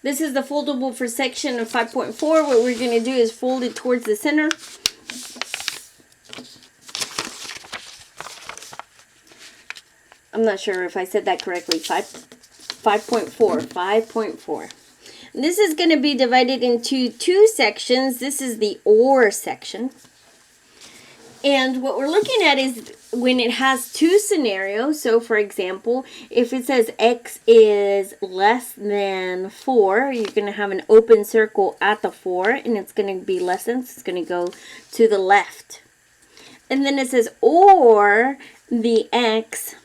This is the foldable for section of 5.4. What we're going to do is fold it towards the center. I'm not sure if I said that correctly. 5.4. This is going to be divided into two sections. This is the OR section. And what we're looking at is when it has two scenarios. So, for example, if it says x is less than 4, you're going to have an open circle at the 4, and it's going to be less than, so it's going to go to the left. And then it says or the x,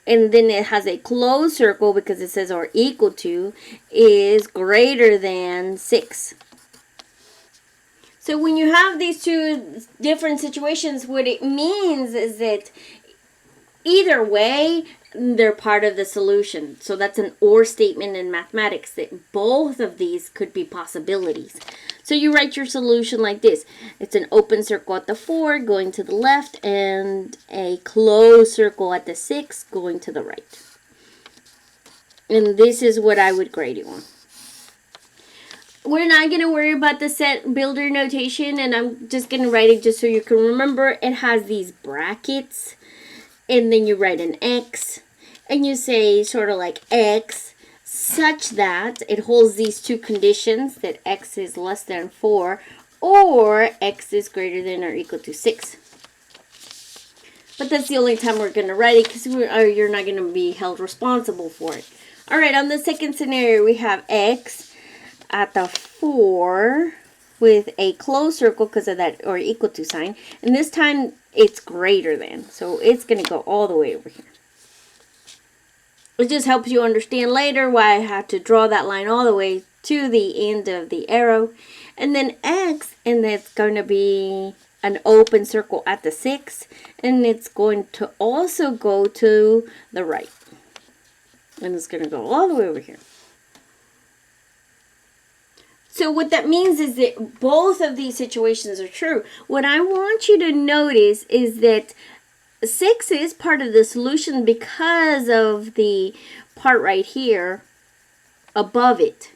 and then it has a closed circle because it says or equal to, is greater than 6. So when you have these two different situations, what it means is that either way, they're part of the solution. So that's an or statement in mathematics, that both of these could be possibilities. So you write your solution like this. It's an open circle at the 4 going to the left, and a closed circle at the 6 going to the right. And this is what I would grade it on. We're not going to worry about the set builder notation, and I'm just going to write it just so you can remember. It has these brackets, and then you write an X, and you say sort of like X such that it holds these two conditions, that X is less than 4 or X is greater than or equal to 6. But that's the only time we're going to write it, because you're not going to be held responsible for it. All right, on the second scenario, we have X at the 4 with a closed circle because of that or equal to sign, and this time it's greater than, so it's going to go all the way over here. It just helps you understand later why I had to draw that line all the way to the end of the arrow. And then X, and it's going to be an open circle at the 6, and it's going to also go to the right, and it's going to go all the way over here. So what that means is that both of these situations are true. What I want you to notice is that 6 is part of the solution because of the part right here above it.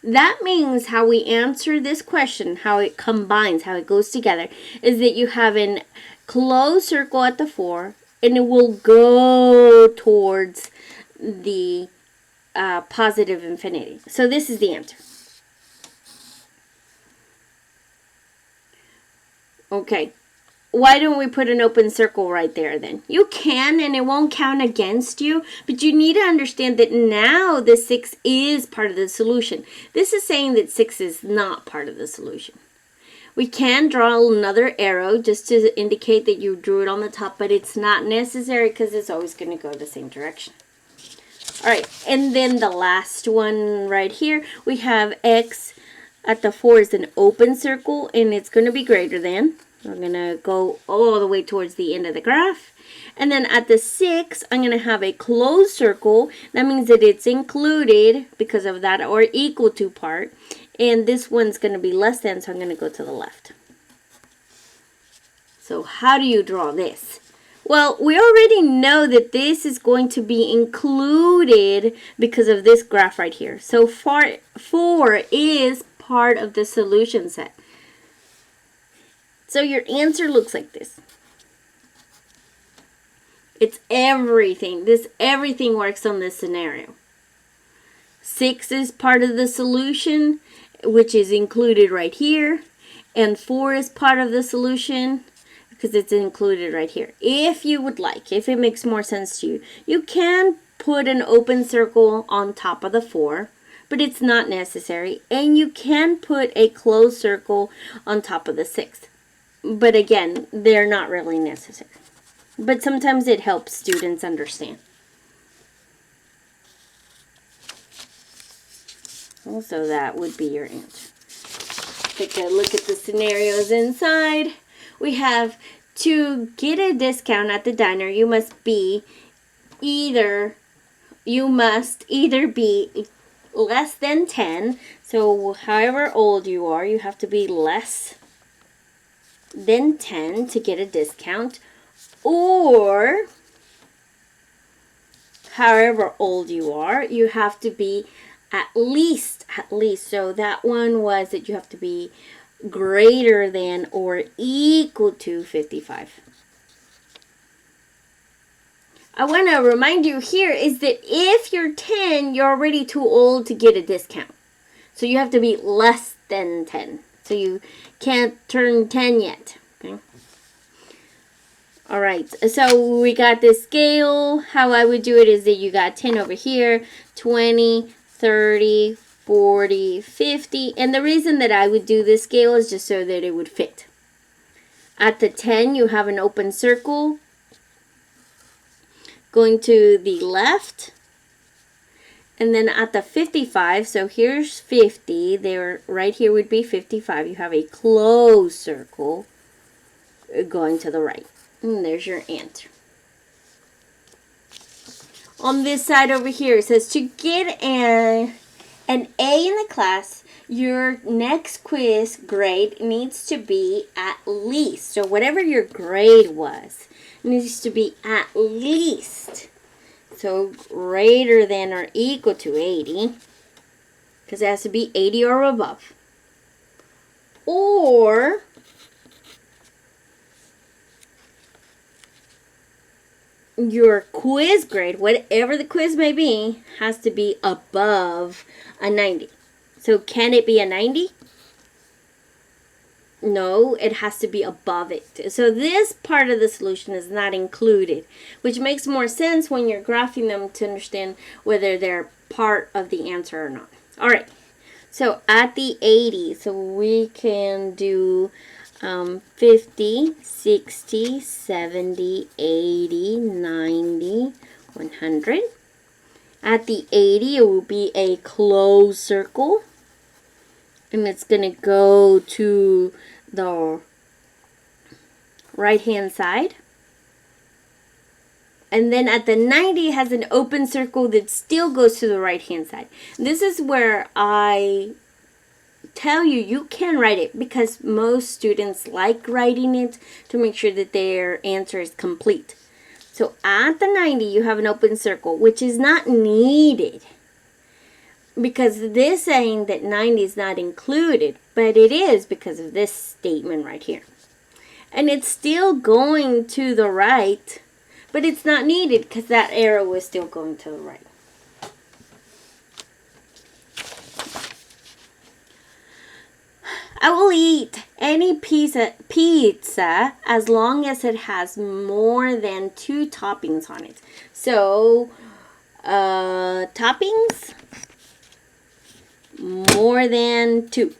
That means how we answer this question, how it combines, how it goes together, is that you have a closed circle at the 4, and it will go towards the positive infinity. So this is the answer. Okay, why don't we put an open circle right there then? You can, and it won't count against you, but you need to understand that now the 6 is part of the solution. This is saying that 6 is not part of the solution. We can draw another arrow just to indicate that you drew it on the top, but it's not necessary because it's always going to go the same direction. All right, and then the last one right here, we have X at the 4 is an open circle, and it's going to be greater than. I'm going to go all the way towards the end of the graph. And then at the 6, I'm going to have a closed circle. That means that it's included because of that or equal to part. And this one's going to be less than, so I'm going to go to the left. So how do you draw this? Well, we already know that this is going to be included because of this graph right here. So 4 is part of the solution set. So your answer looks like this. It's everything. Everything works on this scenario. 6 is part of the solution, which is included right here. And 4 is part of the solution because it's included right here. If you would like, if it makes more sense to you, you can put an open circle on top of the 4. But it's not necessary. And you can put a closed circle on top of the 6. But again, they're not really necessary. But sometimes it helps students understand. Also, that would be your answer. Take a look at the scenarios inside. We have, to get a discount at the diner, you must either be less than 10. So however old you are, you have to be less than 10 to get a discount. Or however old you are, you have to be at least. So that one was that you have to be greater than or equal to 55. I want to remind you here is that if you're 10, you're already too old to get a discount. So you have to be less than 10. So you can't turn 10 yet. Okay. All right. So we got this scale. How I would do it is that you got 10 over here, 20, 30, 40, 50. And the reason that I would do this scale is just so that it would fit. At the 10, you have an open circle going to the left. And then at the 55, so here's 50, there right here would be 55. You have a closed circle going to the right. And there's your answer. On this side over here, it says to get an A in the class, your next quiz grade needs to be at least. So whatever your grade was, needs to be at least. So greater than or equal to 80, because it has to be 80 or above. Or your quiz grade, whatever the quiz may be, has to be above a 90. So can it be a 90? No, it has to be above it. So this part of the solution is not included, which makes more sense when you're graphing them to understand whether they're part of the answer or not. All right, so at the 80, so we can do 50, 60, 70, 80, 90, 100. At the 80, it will be a closed circle. And it's going to go to the right-hand side. And then at the 90, it has an open circle that still goes to the right-hand side. This is where I tell you, you can write it because most students like writing it to make sure that their answer is complete. So at the 90, you have an open circle, which is not needed, because this saying that 90 is not included, but it is because of this statement right here. And it's still going to the right, but it's not needed because that arrow is still going to the right. I will eat any pizza as long as it has more than 2 toppings on it. So, toppings, more than 2.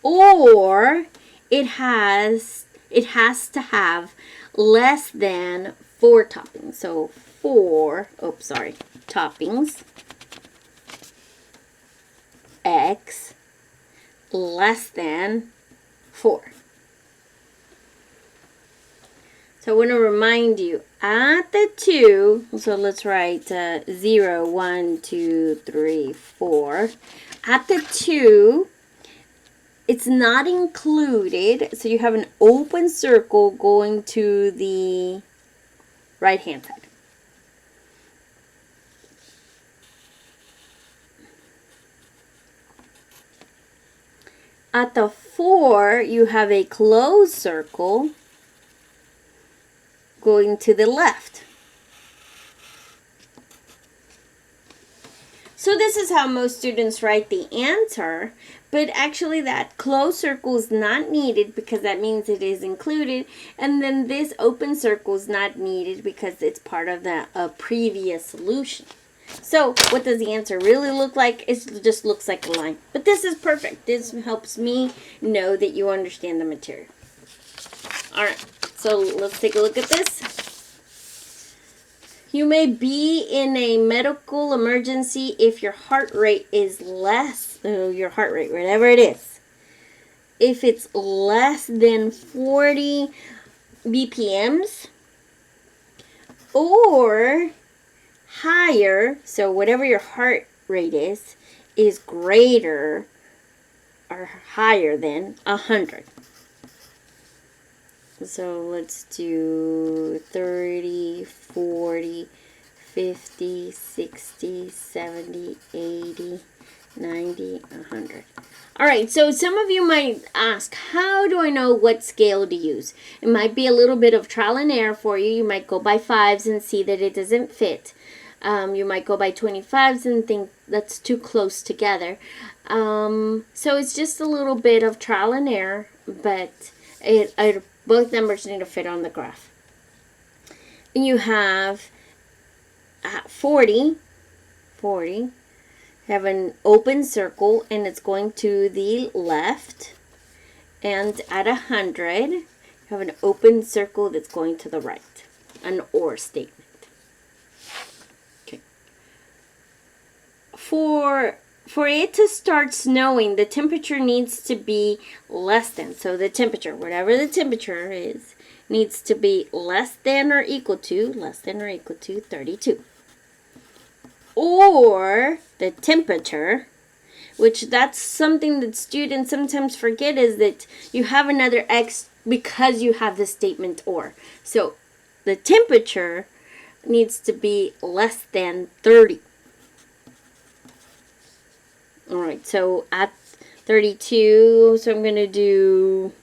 Or it has to have less than 4 toppings. So 4, toppings, X less than 4. So I want to remind you, at the 2, so let's write 0, 1, 2, 3, 4. At the 2, it's not included, so you have an open circle going to the right-hand side. At the 4, you have a closed circle going to the left. So this is how most students write the answer, but actually that closed circle is not needed because that means it is included, and then this open circle is not needed because it's part of the previous solution. So what does the answer really look like? It just looks like a line. But this is perfect. This helps me know that you understand the material. All right, so let's take a look at this. You may be in a medical emergency if your heart rate is less, your heart rate, whatever it is. If it's less than 40 BPMs or higher, so whatever your heart rate is greater or higher than 100. So let's do 30, 40, 50, 60, 70, 80, 90, 100. All right, so some of you might ask, how do I know what scale to use? It might be a little bit of trial and error for you. You might go by 5s and see that it doesn't fit. You might go by 25s and think that's too close together. So it's just a little bit of trial and error, but both numbers need to fit on the graph. And you have 40, have an open circle and it's going to the left. And at 100, you have an open circle that's going to the right. An OR statement. Okay. For it to start snowing, the temperature needs to be less than. So the temperature, whatever the temperature is, needs to be less than or equal to 32. Or the temperature, which that's something that students sometimes forget, is that you have another x because you have the statement or. So the temperature needs to be less than 30. All right, so at 32, so I'm going to do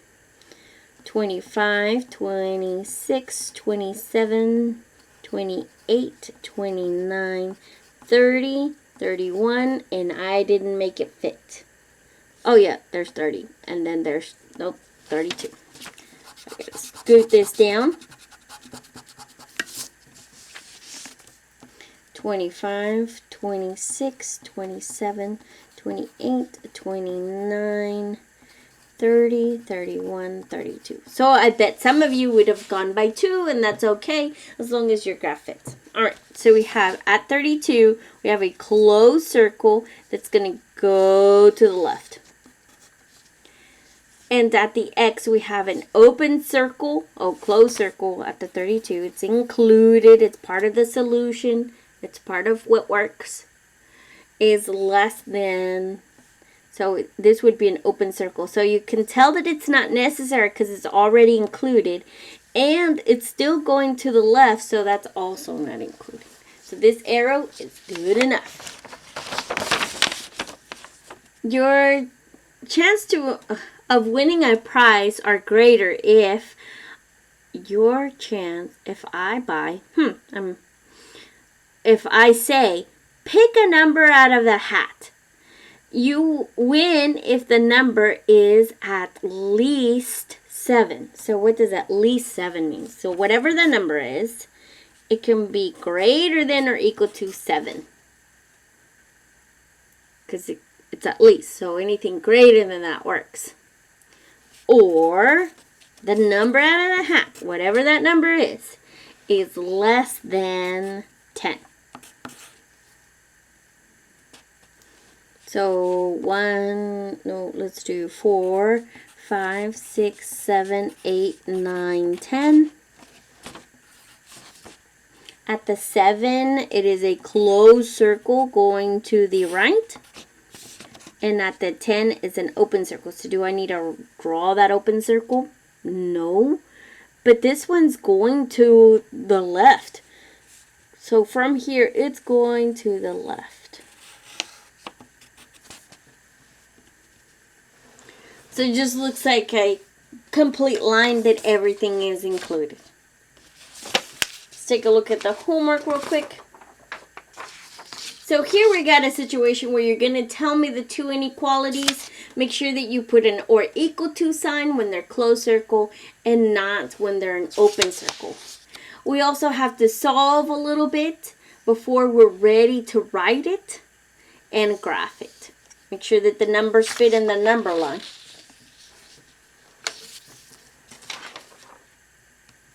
25, 26, 27, 28, 29, 30, 31, and I didn't make it fit. Oh yeah, there's 30, and then there's, nope, 32. I gotta scoot this down. 25, 26, 27, 28, 29, 30, 31, 32. So I bet some of you would have gone by 2, and that's okay as long as your graph fits. All right, so we have at 32, we have a closed circle that's going to go to the left. And at the x, we have an open circle, closed circle at the 32. It's included, it's part of the solution, it's part of what works, is less than. So this would be an open circle. So you can tell that it's not necessary because it's already included. And it's still going to the left, so that's also not included. So this arrow is good enough. Your chance of winning a prize are greater if if I say, pick a number out of the hat. You win if the number is at least 7. So what does at least 7 mean? So whatever the number is, it can be greater than or equal to 7. Because it's at least. So anything greater than that works. Or the number out of the hat, whatever that number is less than 10. So let's do 4, 5, 6, 7, 8, 9, 10. At the 7, it is a closed circle going to the right. And at the 10 is an open circle. So do I need to draw that open circle? No. But this one's going to the left. So from here, it's going to the left. So it just looks like a complete line that everything is included. Let's take a look at the homework real quick. So here we got a situation where you're going to tell me the two inequalities. Make sure that you put an or equal to sign when they're closed circle and not when they're an open circle. We also have to solve a little bit before we're ready to write it and graph it. Make sure that the numbers fit in the number line.